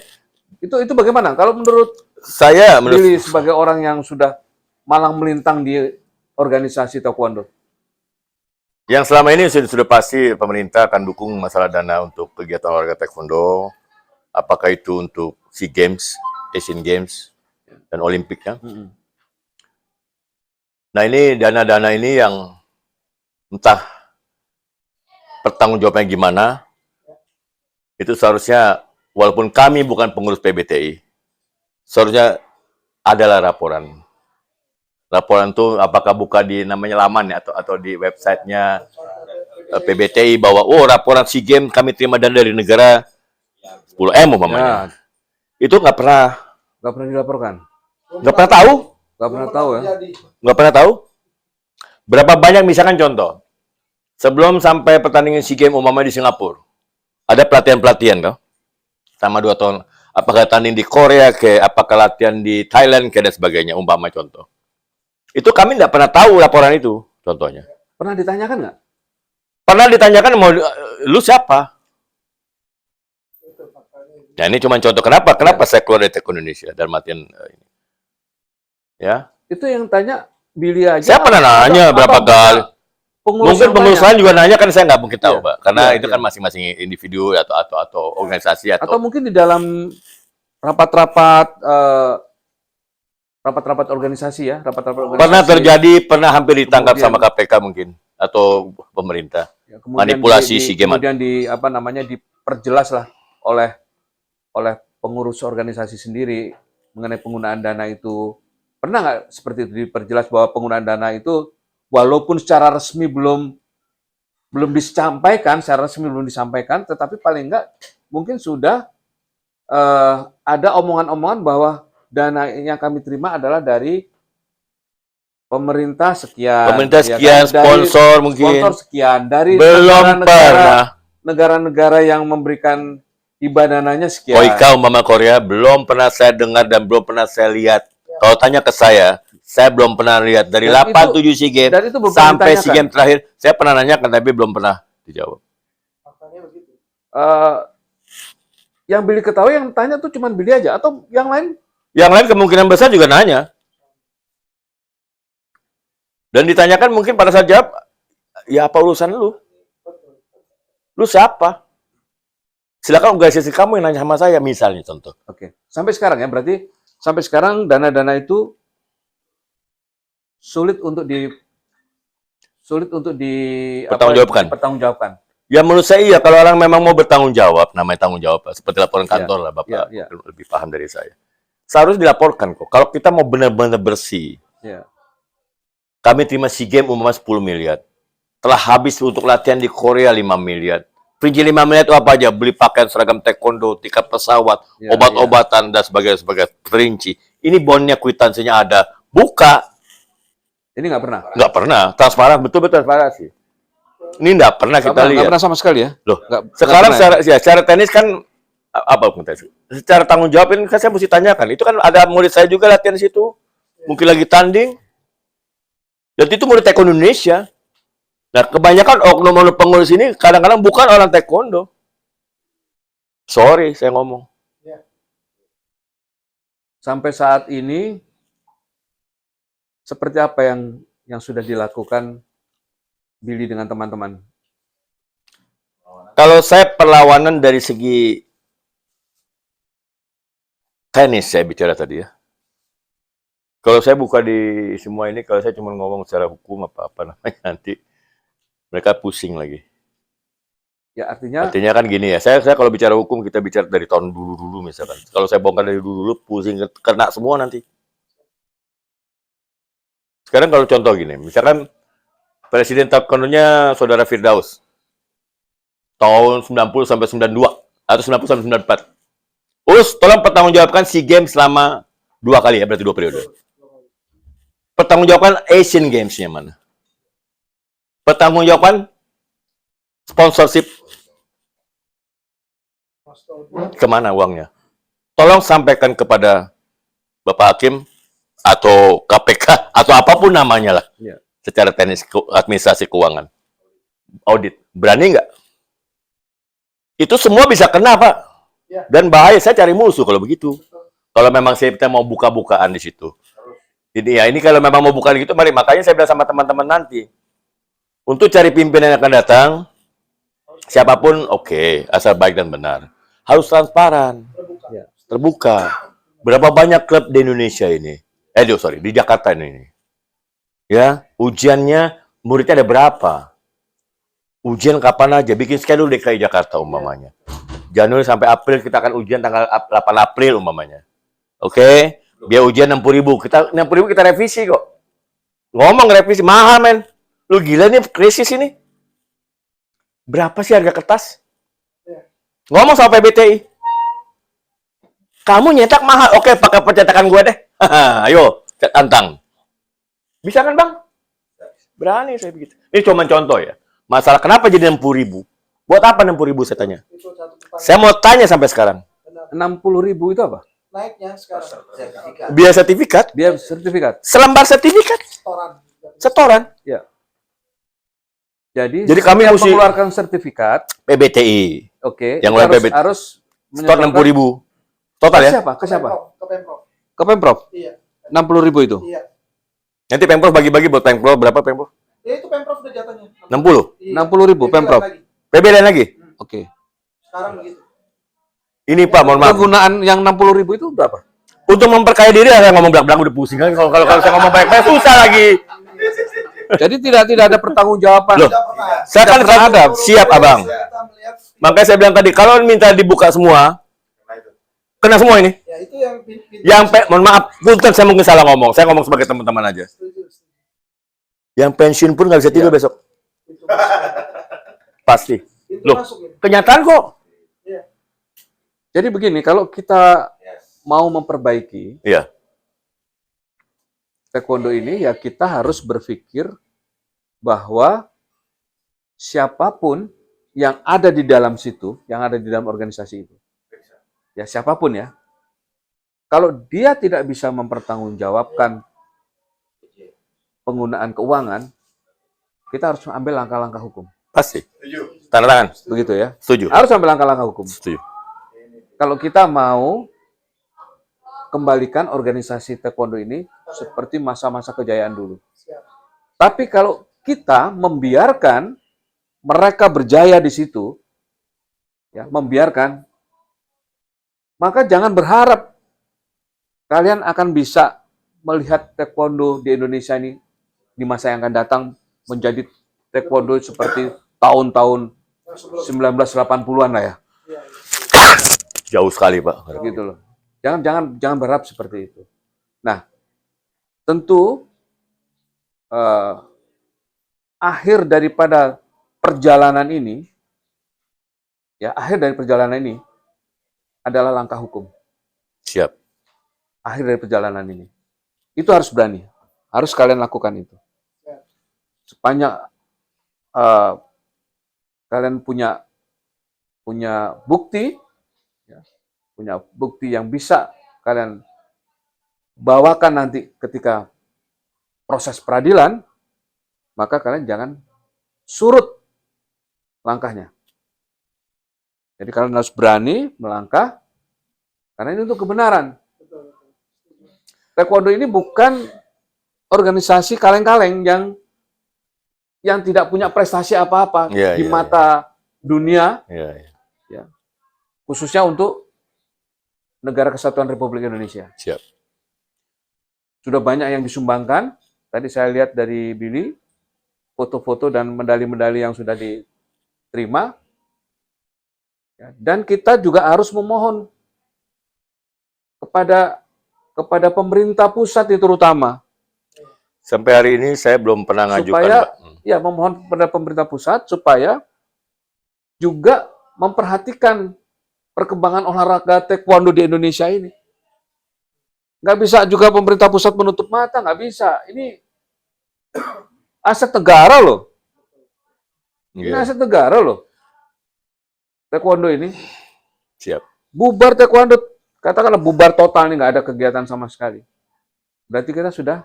S1: Itu bagaimana? Kalau menurut
S3: Saya
S1: Billy sebagai orang yang sudah malang melintang di organisasi taekwondo.
S3: yang selama ini sudah pasti pemerintah akan dukung masalah dana untuk kegiatan olahraga taekwondo, apakah itu untuk SEA Games, Asian Games, dan Olimpik ya. Nah ini dana-dana ini yang entah pertanggungjawabannya gimana, itu seharusnya walaupun kami bukan pengurus PBTI, seharusnya adalah laporan. Laporan itu apakah buka di namanya laman ya atau di websitenya PBTI bahwa laporan SEA Games kami terima dana dari negara 10M umpamanya.
S1: Ya,
S3: Itu nggak pernah
S1: dilaporkan.
S3: nggak pernah tahu,
S1: Nggak pernah tahu ya.
S3: nggak pernah tahu. Berapa banyak misalkan contoh sebelum sampai pertandingan SEA Games umpamanya di Singapura ada pelatihan toh sama 2 tahun. Apakah tanding di Korea apakah latihan di Thailand dan sebagainya umpama contoh. Itu kami nggak pernah tahu laporan itu, contohnya.
S1: Pernah ditanyakan nggak?
S3: Pernah ditanyakan, mau lu siapa? Nah ini cuma contoh kenapa saya keluar dari Taekwondo Indonesia dan matiin ini. Ya.
S1: Itu yang tanya Billy aja.
S3: Saya pernah nanya berapa kali. Mungkin pengurus lain juga nanya kan saya nggak mungkin tahu, Pak. Karena itu kan masing-masing individu atau organisasi
S1: atau mungkin di dalam rapat-rapat organisasi ya,
S3: pernah hampir ditangkap sama KPK mungkin atau pemerintah.
S1: Ya,
S3: Manipulasi SEA Games.
S1: Kemudian diperjelas lah oleh pengurus organisasi sendiri mengenai penggunaan dana itu. Pernah nggak seperti itu diperjelas bahwa penggunaan dana itu walaupun secara resmi belum disampaikan, tetapi paling nggak mungkin sudah ada omongan-omongan bahwa dana yang kami terima adalah dari pemerintah sekian,
S3: sponsor mungkin.
S1: Sponsor sekian dari
S3: belum pernah
S1: negara-negara yang memberikan hibah dananya sekian.
S3: Koika umpama Korea belum pernah saya dengar dan belum pernah saya lihat. Kalau tanya ke saya belum pernah lihat dari 87 SEA Games sampai SEA Games terakhir. Saya pernah nanyakan tapi belum pernah dijawab.
S1: Yang Billy ketahui yang tanya tuh cuma Billy aja atau yang lain?
S3: Yang lain kemungkinan besar juga nanya. Dan ditanyakan mungkin pada saat jawab, ya apa urusan lu? Lu siapa? Silakan organisasi kamu yang nanya sama saya, misalnya contoh.
S1: Oke. Sampai sekarang ya, berarti sampai sekarang dana-dana itu sulit untuk pertanggungjawabkan.
S3: Ya menurut saya iya, kalau orang memang mau bertanggung jawab, namanya tanggung jawab, seperti laporan kantor lah Bapak, lebih paham dari saya. Seharusnya dilaporkan kok. Kalau kita mau benar-benar bersih.
S1: Ya.
S3: Kami terima SEA Games umpama 10 miliar. Telah habis untuk latihan di Korea 5 miliar. Rinci 5 miliar itu apa aja? Beli pakaian seragam taekwondo, tiket pesawat, obat-obatan, dan sebagainya. Terinci. Ini bondnya, kwitansinya ada. Buka.
S1: Ini nggak pernah?
S3: Nggak pernah. Transparan, betul-betul transparansi. Ini nggak pernah kita lihat.
S1: Nggak pernah sama sekali ya?
S3: Loh, sekarang secara teknis kan, secara tanggung jawab ini kan saya mesti tanyakan. Itu kan ada murid saya juga latihan di situ. Mungkin lagi tanding. Dan itu murid taekwondo Indonesia. Nah, kebanyakan oknum pengurus ini kadang-kadang bukan orang taekwondo. Sorry, saya ngomong.
S1: Sampai saat ini, seperti apa yang sudah dilakukan Billy dengan teman-teman?
S3: Kalau saya perlawanan dari segi tenis saya bicara tadi ya. Kalau saya buka di semua ini, kalau saya cuma ngomong secara hukum apa namanya nanti mereka pusing lagi.
S1: Ya artinya
S3: Artinya kan gini ya, saya kalau bicara hukum kita bicara dari tahun dulu misalkan. Kalau saya bongkar dari dulu pusing kena semua nanti. Sekarang kalau contoh gini, misalkan Presiden taekwondo-nya Saudara Firdaus tahun 90 sampai 92 atau 90 sampai 94. Us, tolong pertanggungjawabkan SEA Games selama 2 kali ya, berarti 2 periode. Pertanggungjawabkan Asian Games-nya mana? Pertanggungjawabkan sponsorship kemana uangnya? Tolong sampaikan kepada Bapak Hakim atau KPK atau apapun namanya lah.
S1: Ya.
S3: Secara teknis administrasi keuangan. Audit. Berani nggak? Itu semua bisa kena, Pak.
S4: Ya.
S3: Dan bahaya, saya cari musuh kalau begitu. Kalau memang kita mau buka-bukaan di situ. Ini kalau memang mau buka gitu, mari. Makanya saya bilang sama teman-teman nanti. Untuk cari pimpinan yang akan datang, siapapun oke, asal baik dan benar. Harus transparan. Terbuka. Berapa banyak klub di Indonesia ini? Di Jakarta ini. Ya, ujiannya muridnya ada berapa? Ujian kapan aja? Bikin schedule DKI Jakarta umpamanya. Januari sampai April kita akan ujian tanggal 8 April umpamanya. Oke? Biar ujian 60.000. 60.000 kita revisi kok. Ngomong revisi mahal, men. Lu gila nih krisis ini. Berapa sih harga kertas? Ngomong sama PBTI. Kamu nyetak mahal. Oke, pakai percetakan gue deh. Ayo, tantang. Bisa kan, Bang? Berani saya begitu. Ini cuma contoh ya. Masalah kenapa jadi 60.000? Buat apa 60.000 saya tanya?
S4: Itu satu pertanyaan.
S3: Saya mau tanya sampai sekarang.
S1: 60.000 itu apa?
S4: Naiknya sekarang.
S3: Biaya sertifikat?
S1: Biaya sertifikat.
S3: Selembar sertifikat?
S4: Setoran.
S3: Setoran?
S1: Ya. Jadi
S3: kami
S1: setiap
S3: mesti-
S1: mengeluarkan sertifikat,
S3: PBTI.
S1: oke,
S3: Yang
S1: itu
S3: oleh PBT.
S1: harus
S3: Setor
S1: menyetorkan
S3: 60.000. Total
S1: ke
S3: ya?
S1: siapa? Ke siapa?
S4: Ke Pemprov.
S1: Ke Pemprov.
S4: Iya.
S1: 60.000 itu.
S4: Iya.
S3: Nanti Pemprov bagi-bagi buat Pemprov. Berapa Pemprov?
S4: Ya itu Pemprov udah jatahnya.
S3: 60?
S4: Iya.
S1: 60.000
S4: Jadi
S1: Pemprov.
S4: lagi.
S3: PBDN lagi?
S1: Oke.
S4: Sekarang begitu.
S3: Ini Pak, mohon maaf.
S1: Penggunaan yang 60.000 itu berapa?
S3: Untuk memperkaya diri, saya ngomong belak-belak udah pusing kan. Kalau saya ngomong baik-baik, susah lagi.
S1: Jadi tidak ada pertanggungjawaban.
S3: Loh, saya kan ada. Siap, Abang.
S4: Kita melihat
S3: Makanya saya bilang tadi, kalau minta dibuka semua, kena semua ini.
S4: ya itu yang
S3: Mohon maaf, punten saya mungkin salah ngomong. Saya ngomong sebagai teman-teman aja.
S4: setuju.
S3: Yang pensiun pun nggak bisa tidur besok.
S4: Itu
S3: Pasti. Loh,
S4: masuk ini.
S3: kenyataan kok.
S4: Iya.
S1: Jadi begini, kalau kita mau memperbaiki
S3: Iya.
S1: taekwondo ini, ya kita harus berpikir bahwa siapapun yang ada di dalam situ, yang ada di dalam organisasi itu, ya siapapun ya, kalau dia tidak bisa mempertanggungjawabkan penggunaan keuangan, kita harus ambil langkah-langkah hukum.
S3: Pasti. Tanda tangan.
S1: Begitu ya.
S3: Setuju.
S1: Harus ambil langkah-langkah hukum.
S3: Setuju.
S1: Kalau kita mau kembalikan organisasi taekwondo ini seperti masa-masa kejayaan dulu.
S4: Siap.
S1: Tapi kalau kita membiarkan mereka berjaya di situ, ya, membiarkan, maka jangan berharap kalian akan bisa melihat taekwondo di Indonesia ini di masa yang akan datang menjadi taekwondo seperti tahun-tahun 1980-an lah ya.
S4: Iya.
S3: Jauh sekali, Pak.
S1: Gitu loh. Jangan berharap seperti itu. Nah, tentu akhir daripada perjalanan ini, ya akhir dari perjalanan ini adalah langkah hukum.
S3: Siap.
S1: Akhir dari perjalanan ini, itu harus berani, harus kalian lakukan itu. Sepanjang kalian punya bukti, ya, punya bukti yang bisa kalian bawakan nanti ketika proses peradilan, maka kalian jangan surut langkahnya. Jadi kalian harus berani melangkah, karena ini untuk kebenaran. Taekwondo ini bukan organisasi kaleng-kaleng yang tidak punya prestasi apa-apa
S3: Iya,
S1: di
S3: iya,
S1: mata dunia,
S3: Ya,
S1: khususnya untuk Negara Kesatuan Republik Indonesia.
S3: siap.
S1: Sudah banyak yang disumbangkan. Tadi saya lihat dari Billy, foto-foto dan medali-medali yang sudah diterima. Ya, dan kita juga harus memohon kepada pemerintah pusat itu terutama.
S3: Sampai hari ini saya belum pernah ngajukan,
S1: Supaya,
S3: Pak.
S1: ya memohon kepada pemerintah pusat supaya juga memperhatikan perkembangan olahraga taekwondo di Indonesia ini. Nggak bisa juga pemerintah pusat menutup mata, nggak bisa. Ini aset negara loh. Ini
S3: Iya,
S1: aset negara loh. Taekwondo ini.
S3: siap.
S1: Bubar taekwondo, katakanlah bubar total nih, nggak ada kegiatan sama sekali. Berarti kita sudah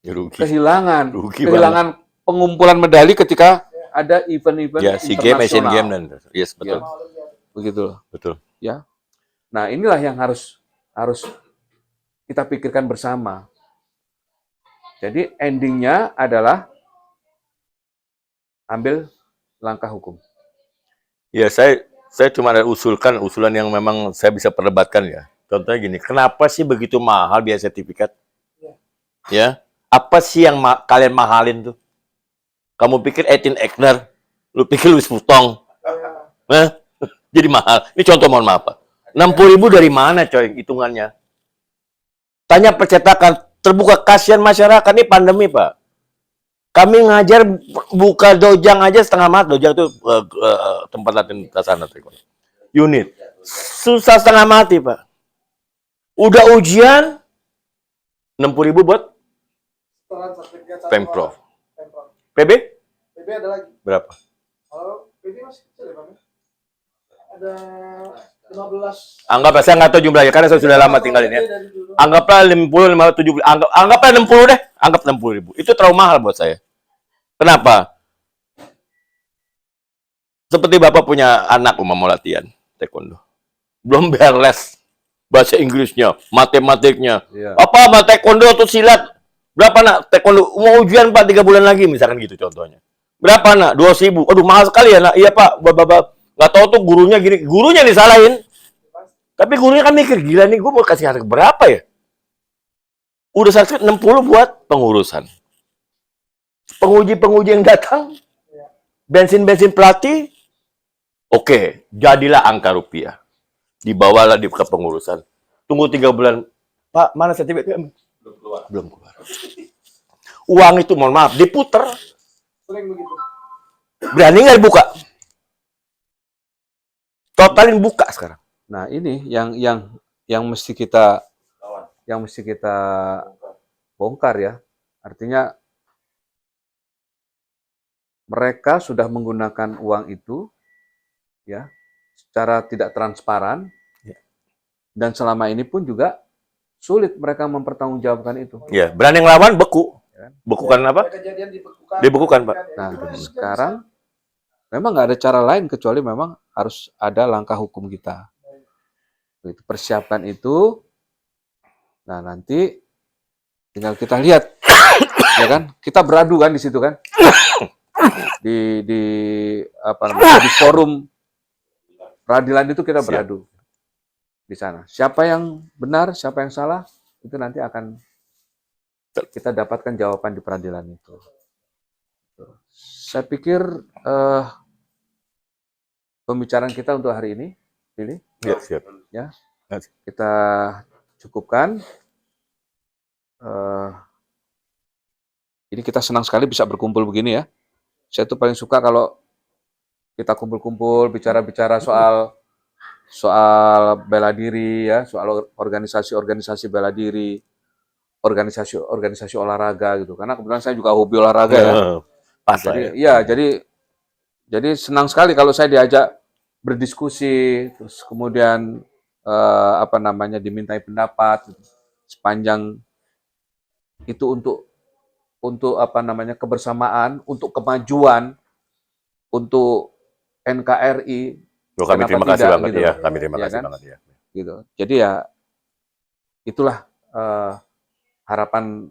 S3: Rugi.
S1: kehilangan pengumpulan medali ketika ada event-event
S3: Ya, SEA Games, Asian
S1: internasional.
S3: Games, dan yes, betul.
S1: Ya. Begitu.
S3: Betul.
S1: Ya. Nah, inilah yang harus kita pikirkan bersama. Jadi endingnya adalah ambil langkah hukum.
S3: Ya, saya cuma ada usulan yang memang saya bisa perdebatkan ya. Contohnya gini, kenapa sih begitu mahal biaya sertifikat? Ya, apa sih yang kalian mahalin tuh? Kamu pikir Etin Ekner? Lu pikir Louis Vuitton? Hah? Jadi mahal. Ini contoh, mohon maaf, Pak. 60.000 dari mana, coy, hitungannya? Tanya percetakan, terbuka, kasihan masyarakat. Ini pandemi, Pak. Kami ngajar buka dojang aja setengah mati. Dojang itu tempat latihan tasana taekwondo. Unit. Susah setengah mati, Pak. Udah ujian 60.000 buat Pemprov. PB?
S4: PB ada lagi.
S3: Berapa?
S4: Kalau PB masih kecil ya, Bang? Ada 15.
S3: Anggap saya nggak tahu jumlahnya karena saya sudah lama tinggalin ya. Anggaplah 50, 50, 70. Anggaplah 60 deh. Anggap 60.000. Itu terlalu mahal buat saya. Kenapa? Seperti Bapak punya anak mau latihan taekwondo. Belum bayar les. Bahasa Inggrisnya, matematiknya.
S1: Iya.
S3: Apa taekwondo atau silat? Berapa nak taekwondo? Mau ujian Pak 3 bulan lagi misalkan gitu contohnya. Berapa nak? 2.000. Aduh mahal sekali ya nak. Iya Pak. Bapak nggak tahu tuh gurunya gini. Gurunya disalahin. Tapi gurunya kan mikir, gila nih gue mau kasih harga berapa ya? Udah sertifikat 60 buat pengurusan. Penguji-penguji yang datang, bensin-bensin pelatih, oke, jadilah angka rupiah. Dibawalah di kepengurusan. Tunggu 3 bulan, Pak, mana sertifikat? Belum keluar. Uang itu, mohon maaf, diputer.
S4: Sering begitu.
S3: Berani nggak dibuka? Totalin buka sekarang.
S1: Nah, ini yang mesti kita bongkar ya. Artinya mereka sudah menggunakan uang itu ya secara tidak transparan dan selama ini pun juga sulit mereka mempertanggungjawabkan itu.
S3: Ya, berani ngelawan beku. Bekukan apa?
S4: Kejadian dibekukan.
S3: Dibekukan, Pak.
S1: Nah, sekarang memang nggak ada cara lain kecuali memang harus ada langkah hukum kita. Itu persiapkan itu. Nah, nanti tinggal kita lihat ya kan? Kita beradu kan di situ kan? Di forum peradilan itu kita beradu di sana. Siapa yang benar, siapa yang salah, itu nanti akan kita dapatkan jawaban di peradilan itu. Saya pikir pembicaraan kita untuk hari ini, Billy,
S3: Ya, siap.
S1: ya, kita cukupkan. Ini kita senang sekali bisa berkumpul begini ya. Saya tuh paling suka kalau kita kumpul-kumpul bicara-bicara soal bela diri ya, soal organisasi-organisasi bela diri, organisasi olahraga gitu. Karena kebetulan saya juga hobi olahraga ya.
S3: Pas
S1: Jadi
S3: ya.
S1: jadi senang sekali kalau saya diajak berdiskusi, terus kemudian dimintai pendapat sepanjang itu untuk kebersamaan, untuk kemajuan, untuk NKRI.
S3: Kami terima kasih banget
S1: gitu.
S3: ya. Kami terima
S1: Ya
S3: kasih
S1: kan?
S3: banget ya.
S1: Gitu. Jadi ya itulah harapan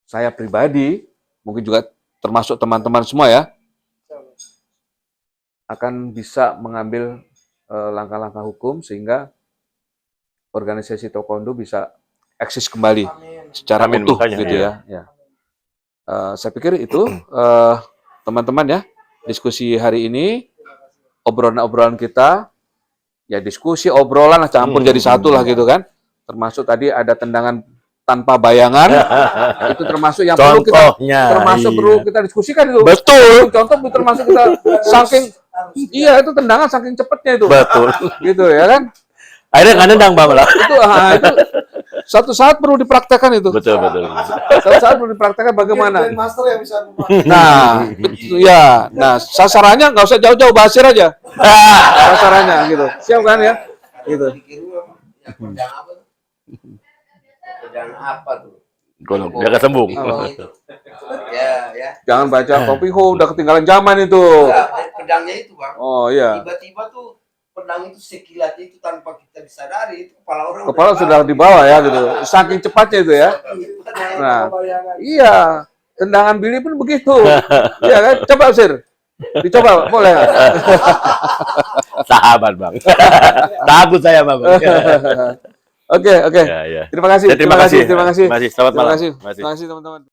S1: saya pribadi, mungkin juga termasuk teman-teman semua ya. akan bisa mengambil langkah-langkah hukum sehingga organisasi taekwondo bisa eksis kembali
S4: Amin.
S1: secara
S3: Amin,
S1: utuh
S3: makanya,
S1: gitu ya. Saya pikir itu teman-teman ya, diskusi hari ini, obrolan-obrolan kita, ya diskusi obrolan lah campur jadi satu lah gitu kan. Termasuk tadi ada tendangan tanpa bayangan, itu termasuk yang perlu kita
S3: Contohnya,
S1: perlu kita diskusikan itu.
S3: Betul.
S1: Contoh termasuk kita saking iya itu tendangan saking cepatnya itu.
S3: Betul.
S1: Gitu ya kan?
S3: Akhirnya nggak nendang Bang malah.
S1: Itu satu saat perlu dipraktekkan itu.
S3: Betul.
S1: Satu saat perlu dipraktekkan bagaimana.
S4: Master yang bisa
S1: Nah, ya. Nah, sasarannya nggak usah jauh-jauh, Basir aja. Sasarannya gitu. Siap kan ya? Gitu.
S5: Pedang apa tuh? Pedang apa tuh?
S3: Golong, dia nggak sembuh.
S1: Oh.
S5: Itu. Ya.
S1: Jangan baca Kopiho, udah ketinggalan zaman itu.
S5: Pedangnya itu, Bang.
S1: Oh iya.
S5: Tiba-tiba tuh pedang itu sekilat itu tanpa kita disadari itu kepala orang
S1: Kepala sudah di bawah ya gitu. Saking cepatnya itu ya. Nah, iya. Tendangan Billy pun begitu. Iya kan? Coba Sir. Dicoba, boleh nggak?
S3: Sahabat Bang. Takut saya Bang.
S1: Oke.
S3: Ya.
S1: Terima kasih.
S3: Ya, terima kasih.
S1: Terima kasih.
S3: Selamat
S1: Terima
S3: malam.
S1: kasih.
S3: Terima kasih.
S1: Terima kasih teman-teman.